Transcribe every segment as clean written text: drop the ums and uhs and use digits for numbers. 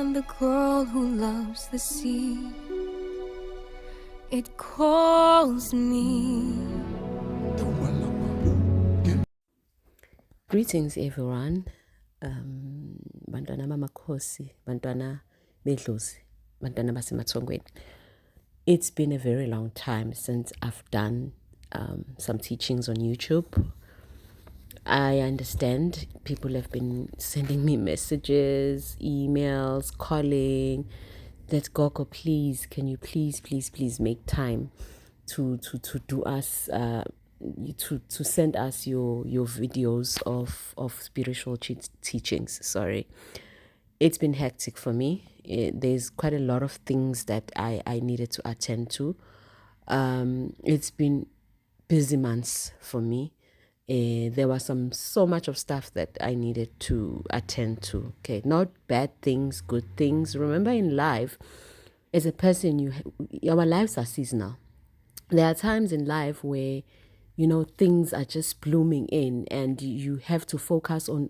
I'm the girl who loves the sea. It calls me. Greetings, everyone. Bantwana bamakhosi, bantwana bedlozi, bantwana basemathongweni. It's been a very long time since I've done some teachings on YouTube. I understand people have been sending me messages, emails, calling. That Gogo, please, can you please make time to do us to send us your videos of spiritual teachings. Sorry, it's been hectic for me. There's quite a lot of things that I needed to attend to. It's been busy months for me. There was so much of stuff that I needed to attend to. Okay, not bad things, good things. Remember, in life, as a person, our lives are seasonal. There are times in life where things are just blooming in, and you have to focus on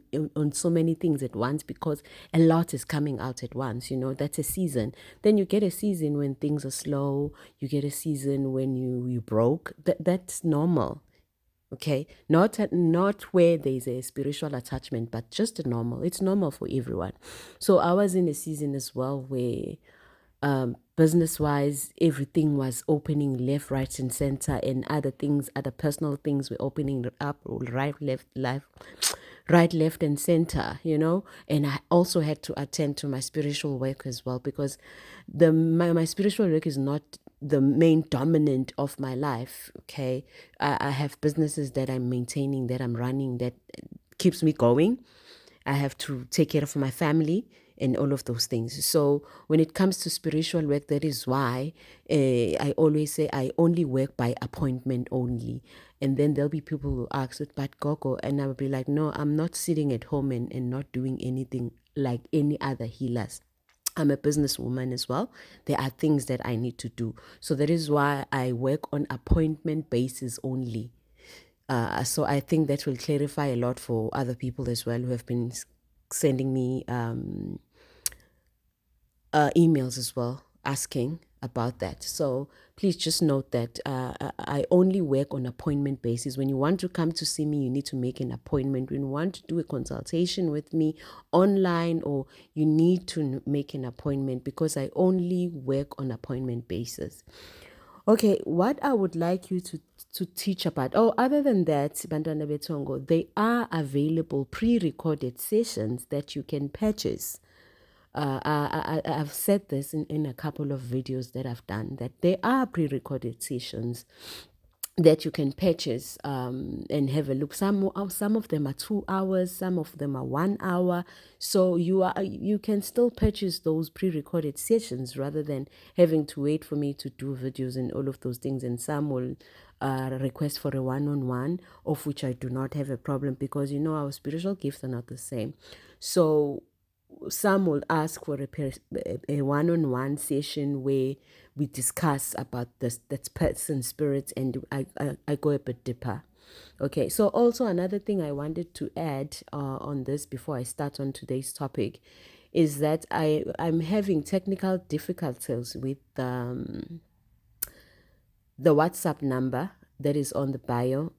so many things at once because a lot is coming out at once. That's a season. Then you get a season when things are slow. You get a season when you broke. That's normal. Okay, not where there's a spiritual attachment, but just a normal. It's normal for everyone. So I was in a season as well where business-wise, everything was opening left, right, and center, and other personal things were opening up, right, left, and center, And I also had to attend to my spiritual work as well, because my spiritual work is not the main dominant of my life. Okay, I have businesses that I'm maintaining, that I'm running, that keeps me going. I have to take care of my family and all of those things. So when it comes to spiritual work, that is why I always say I only work by appointment only. And then there'll be people who ask it, but Gogo, and I'll be like, no, I'm not sitting at home and not doing anything like any other healers. I'm a businesswoman as well. There are things that I need to do. So that is why I work on appointment basis only. So I think that will clarify a lot for other people as well who have been sending me emails as well asking about that. So please just note that I only work on appointment basis. When you want to come to see me, you need to make an appointment. When you want to do a consultation with me online, or you need to make an appointment, because I only work on appointment basis. Okay, what I would like you to teach about, other than that, Bantwana Betongo, they are available pre-recorded sessions that you can purchase. I've said this in a couple of videos that I've done, that there are pre-recorded sessions that you can purchase and have a look. Some of them are 2 hours, some of them are 1 hour. So you can still purchase those pre-recorded sessions rather than having to wait for me to do videos and all of those things. And some will request for a one-on-one, of which I do not have a problem, because our spiritual gifts are not the same. So some will ask for a one-on-one session where we discuss about that person's spirit, and I go a bit deeper. Okay, so also another thing I wanted to add on this before I start on today's topic is that I'm having technical difficulties with the WhatsApp number that is on the bio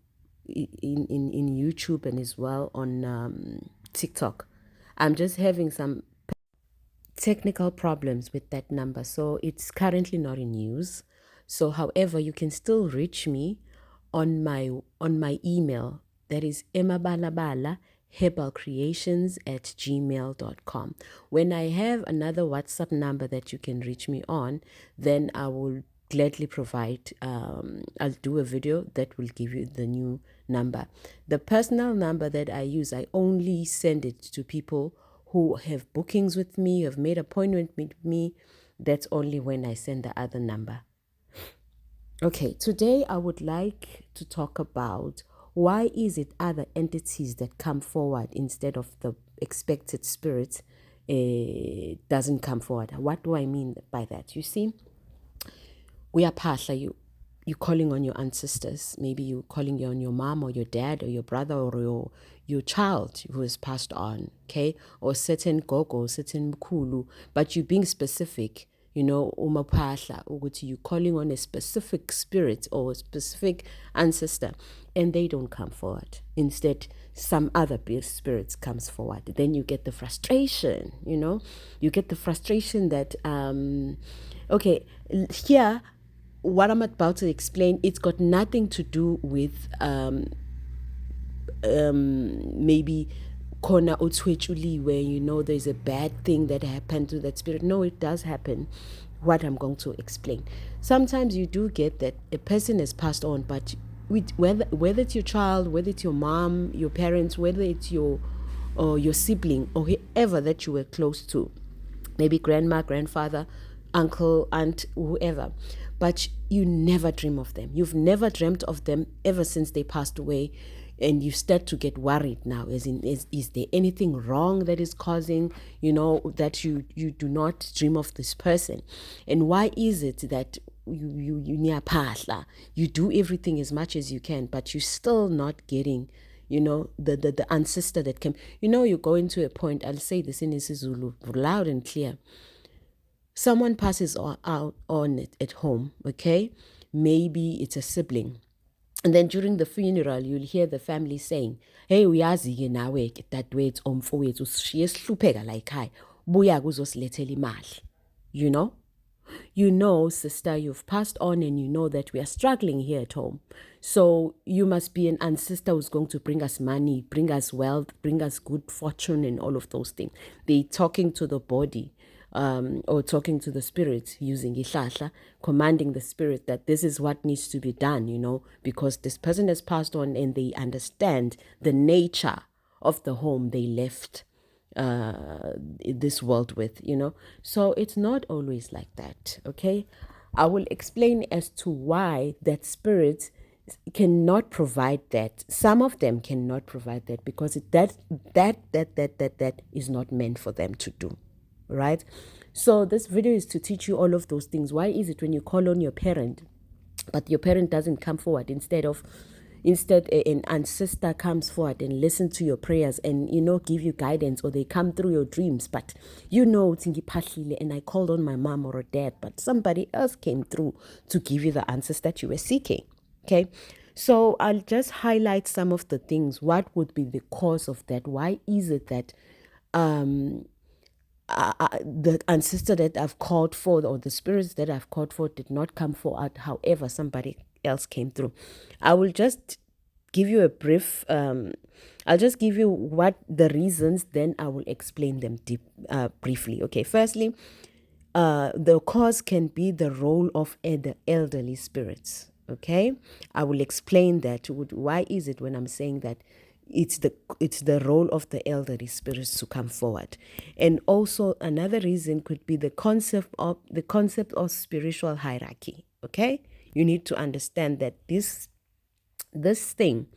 in YouTube, and as well on TikTok. I'm just having some technical problems with that number, so it's currently not in use. So however, you can still reach me on my email, that is emabalabalaherbalcreations@gmail.com. When I have another WhatsApp number that you can reach me on, then I will gladly provide. I'll do a video that will give you the new number. The personal number that I use, I only send it to people who have bookings with me, have made appointment with me. That's only when I send the other number. Okay, today I would like to talk about why is it other entities that come forward instead of the expected spirit doesn't come forward. What do I mean by that? You see, we are pasha, you're calling on your ancestors. Maybe you're calling on your mom or your dad or your brother or your child who has passed on, okay? Or certain gogo, certain mkulu, but you're being specific, umapahla, ukuthi you're calling on a specific spirit or a specific ancestor, and they don't come forward. Instead, some other spirits comes forward. Then you get the frustration, you get the frustration that, okay, here, what I'm about to explain, it's got nothing to do with maybe kona utwechuli, where there's a bad thing that happened to that spirit. No, it does happen. What I'm going to explain. Sometimes you do get that a person has passed on, but whether it's your child, whether it's your mom, your parents, whether it's your sibling or whoever that you were close to, maybe grandma, grandfather, uncle, aunt, whoever, but you never dream of them. You've never dreamt of them ever since they passed away, and you start to get worried now, as in, is there anything wrong that is causing, that you do not dream of this person? And why is it that you do everything as much as you can, but you're still not getting the ancestor that came? You go into a point, I'll say this in isiZulu loud and clear. Someone passes out on it at home, okay? Maybe it's a sibling. And then during the funeral, you'll hear the family saying, hey, uyazi-ke nawe dadewethu omfowethu siyesihlupheka la ekhaya, buya kuzosilethela imali. Sister, you've passed on, and you know that we are struggling here at home. So you must be an ancestor who's going to bring us money, bring us wealth, bring us good fortune, and all of those things. They're talking to the body. Or talking to the spirit using ihlahla, commanding the spirit that this is what needs to be done, because this person has passed on, and they understand the nature of the home they left this world with, So it's not always like that, okay? I will explain as to why that spirit cannot provide that. Some of them cannot provide that because that is not meant for them to do. Right? So this video is to teach you all of those things. Why is it when you call on your parent, but your parent doesn't come forward, instead an ancestor comes forward and listen to your prayers and give you guidance, or they come through your dreams, but and I called on my mom or a dad, but somebody else came through to give you the answers that you were seeking. Okay, so I'll just highlight some of the things. What would be the cause of that? Why is it that the ancestor that I've called for, or the spirits that I've called for, did not come forward, however somebody else came through? I will just give you a brief, I'll just give you what the reasons, then I will explain them briefly. Okay, firstly, the cause can be the role of the elderly spirits. Okay, I will explain that. Why is it when I'm saying that it's the role of the elderly spirits to come forward? And also another reason could be the concept of spiritual hierarchy. Okay, you need to understand that this thing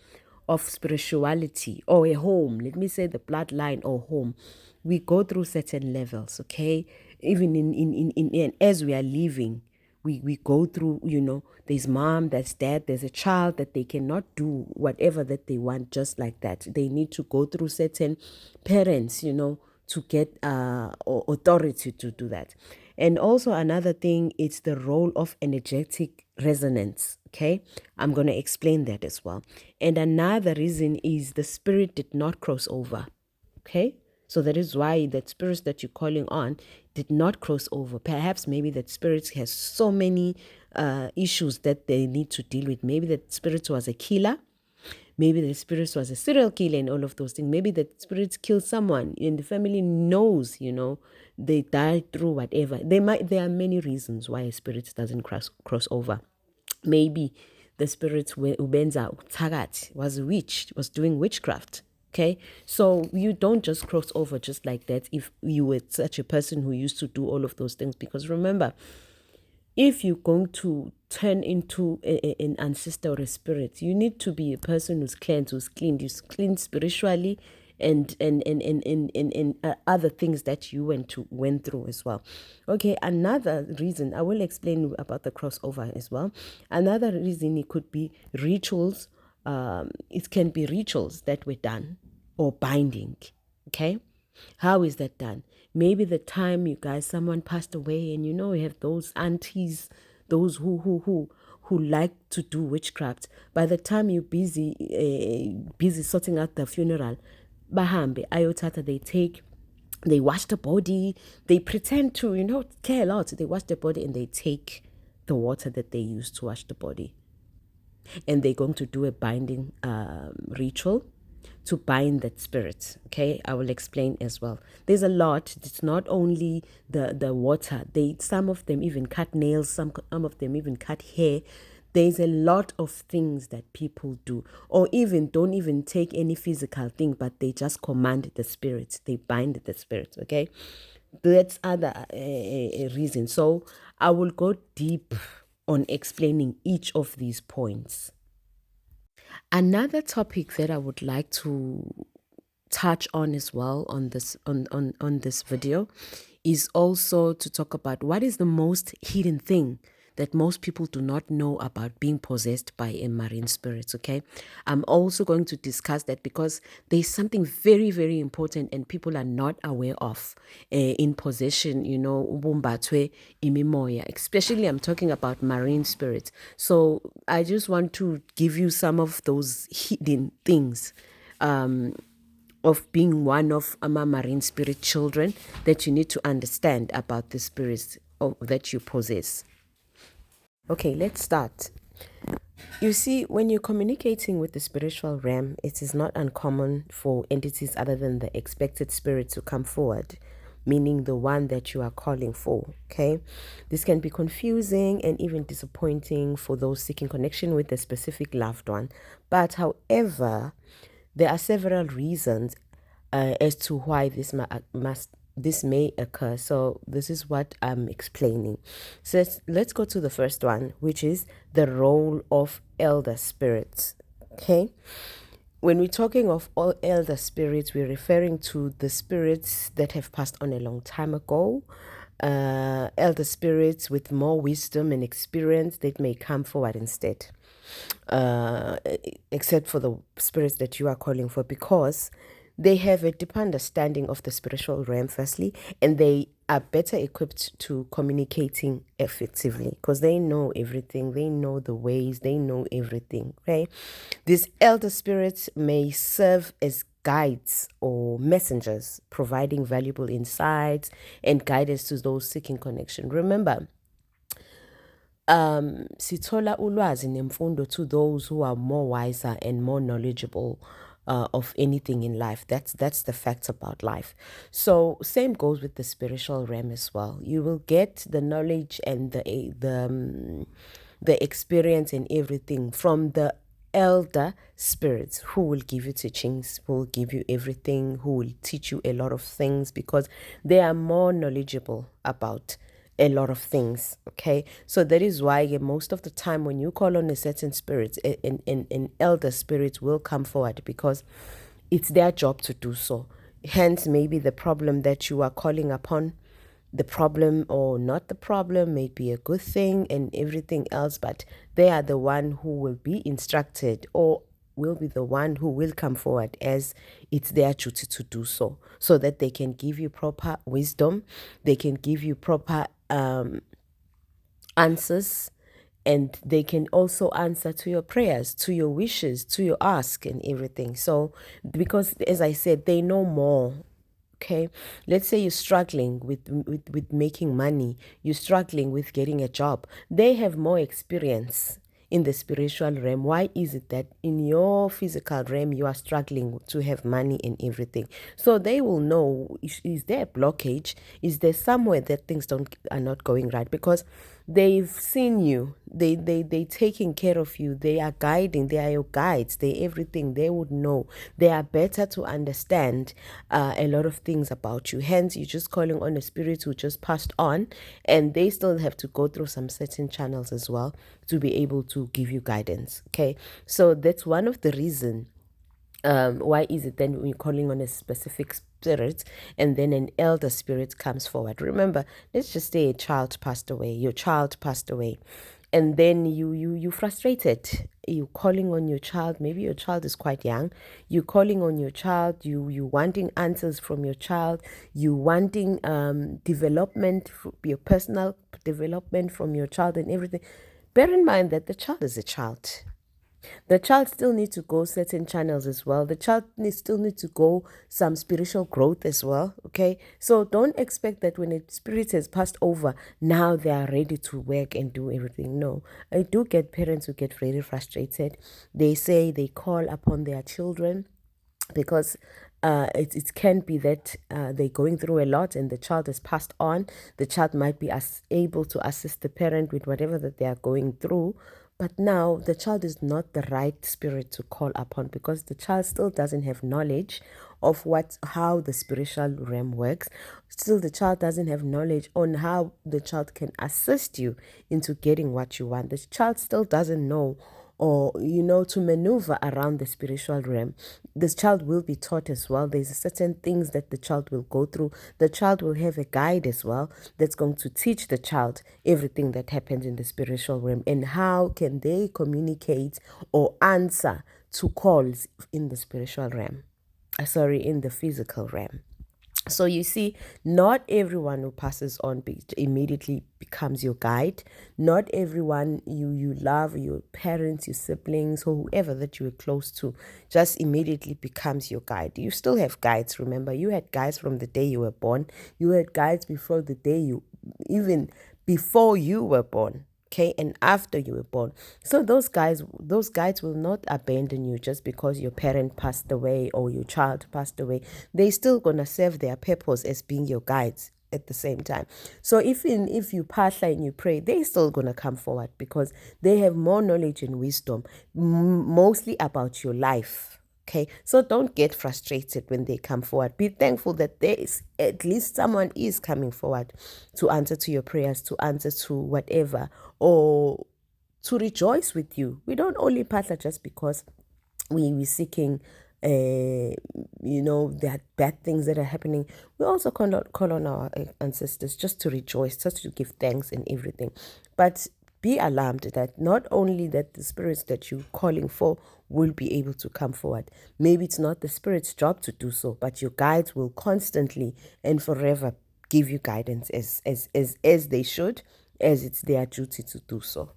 of spirituality, or a home, let me say the bloodline or home, we go through certain levels. Okay, even in as we are living, we go through, there's mom, there's dad, there's a child, that they cannot do whatever that they want just like that. They need to go through certain parents, to get authority to do that. And also another thing, it's the role of energetic resonance. Okay, I'm going to explain that as well. And another reason is the spirit did not cross over. Okay, so that is why that spirits that you're calling on did not cross over. Perhaps maybe that spirit has so many issues that they need to deal with. Maybe that spirit was a killer. Maybe the spirit was a serial killer and all of those things. Maybe the spirit killed someone and the family knows, they died through whatever. There are many reasons why a spirit doesn't cross over. Maybe the spirit ubenza tagat was a witch, was doing witchcraft. Okay, so you don't just cross over just like that if you were such a person who used to do all of those things. Because remember, if you're going to turn into an ancestor or a spirit, you need to be a person who's cleansed, who's clean spiritually and other things that you went through as well. Okay, another reason, I will explain about the crossover as well. Another reason, it could be rituals. It can be rituals that were done, or binding. Okay, how is that done? Maybe the time you guys, someone passed away, and you have those aunties, those who like to do witchcraft. By the time you're busy sorting out the funeral, bahambe ayotata, they wash the body, they pretend to care a lot, they wash the body, and they take the water that they use to wash the body, and they're going to do a binding ritual to bind that spirit. Okay, I will explain as well. There's a lot. It's not only the water. Some of them even cut nails, some of them even cut hair. There's a lot of things that people do, or even don't even take any physical thing, but they just command the spirits, they bind the spirits. Okay, that's other reason. So I will go deep on explaining each of these points. Another topic that I would like to touch on as well on this video is also to talk about what is the most hidden thing that most people do not know about being possessed by a marine spirit. Okay, I'm also going to discuss that because there's something very, very important and people are not aware of in possession, ubumbathwe imimoya, especially I'm talking about marine spirits. So I just want to give you some of those hidden things of being one of our marine spirit children that you need to understand about the spirits that you possess. Okay, let's start. You see, when you're communicating with the spiritual realm, it is not uncommon for entities other than the expected spirit to come forward, meaning the one that you are calling for. Okay, this can be confusing and even disappointing for those seeking connection with a specific loved one. But however, there are several reasons as to why this may occur. So this is what I'm explaining. So let's go to the first one, which is the role of elder spirits. Okay, when we're talking of all elder spirits, we're referring to the spirits that have passed on a long time ago. Elder spirits with more wisdom and experience that may come forward instead, except for the spirits that you are calling for, because they have a deep understanding of the spiritual realm, firstly, and they are better equipped to communicating effectively because they know everything, they know the ways, they know everything. Okay, these elder spirits may serve as guides or messengers, providing valuable insights and guidance to those seeking connection. Remember, sithola ulwazi nemfundo to those who are more wiser and more knowledgeable of anything in life. That's the facts about life. So same goes with the spiritual realm as well. You will get the knowledge and the experience and everything from the elder spirits who will give you teachings, who will give you everything, who will teach you a lot of things because they are more knowledgeable about a lot of things. Okay, so that is why most of the time when you call on a certain spirit, an elder spirit will come forward because it's their job to do so. Hence, maybe the problem that you are calling upon, the problem or not the problem, may be a good thing and everything else, but they are the one who will be instructed or will be the one who will come forward as it's their duty to do so, so that they can give you proper wisdom, they can give you proper answers, and they can also answer to your prayers, to your wishes, to your ask and everything. So because, as I said, they know more. Okay, let's say you're struggling with making money, you're struggling with getting a job. They have more experience in the spiritual realm. Why is it that in your physical realm you are struggling to have money and everything? So they will know, is there a blockage? Is there somewhere that things are not going right? Because they've seen you, they taking care of you, they are guiding, they are your guides, they everything. They would know, they are better to understand a lot of things about you. Hence, you're just calling on a spirit who just passed on, and they still have to go through some certain channels as well to be able to give you guidance. Okay, so that's one of the reasons Why is it then when you're calling on a specific spirit and then an elder spirit comes forward? Remember, let's just say a child passed away, your child passed away, and then you frustrated, you calling on your child. Maybe your child is quite young, you calling on your child, you wanting answers from your child, you wanting development, your personal development from your child and everything. Bear in mind that the child is a child. The child still needs to go certain channels as well. The child still needs to go some spiritual growth as well. Okay, so don't expect that when a spirit has passed over, now they are ready to work and do everything. No, I do get parents who get very frustrated. They say they call upon their children because it can be that they're going through a lot and the child has passed on. The child might be able to assist the parent with whatever that they are going through, but now the child is not the right spirit to call upon because the child still doesn't have knowledge of how the spiritual realm works. Still, the child doesn't have knowledge on how the child can assist you into getting what you want. The child still doesn't know, or to maneuver around the spiritual realm. This child will be taught as well. There's certain things that the child will go through. The child will have a guide as well that's going to teach the child everything that happens in the spiritual realm and how can they communicate or answer to calls in the spiritual realm. In the physical realm. So you see, not everyone who passes on immediately becomes your guide. Not everyone you love, your parents, your siblings, or whoever that you were close to, just immediately becomes your guide. You still have guides. Remember, you had guides from the day you were born. You had guides before the day even before you were born. Okay, and after you were born. So those guides will not abandon you just because your parent passed away or your child passed away. They're still gonna serve their purpose as being your guides at the same time. So even if you pass and you pray, they're still gonna come forward because they have more knowledge and wisdom, mostly about your life. Okay, so don't get frustrated when they come forward. Be thankful that there is at least someone is coming forward to answer to your prayers, to answer to whatever, or to rejoice with you. We don't only partner just because we're seeking that bad things that are happening. We also call on our ancestors just to rejoice, just to give thanks and everything. But be alarmed that not only that the spirits that you're calling for will be able to come forward. Maybe it's not the spirit's job to do so, but your guides will constantly and forever give you guidance as they should, as it's their duty to do so.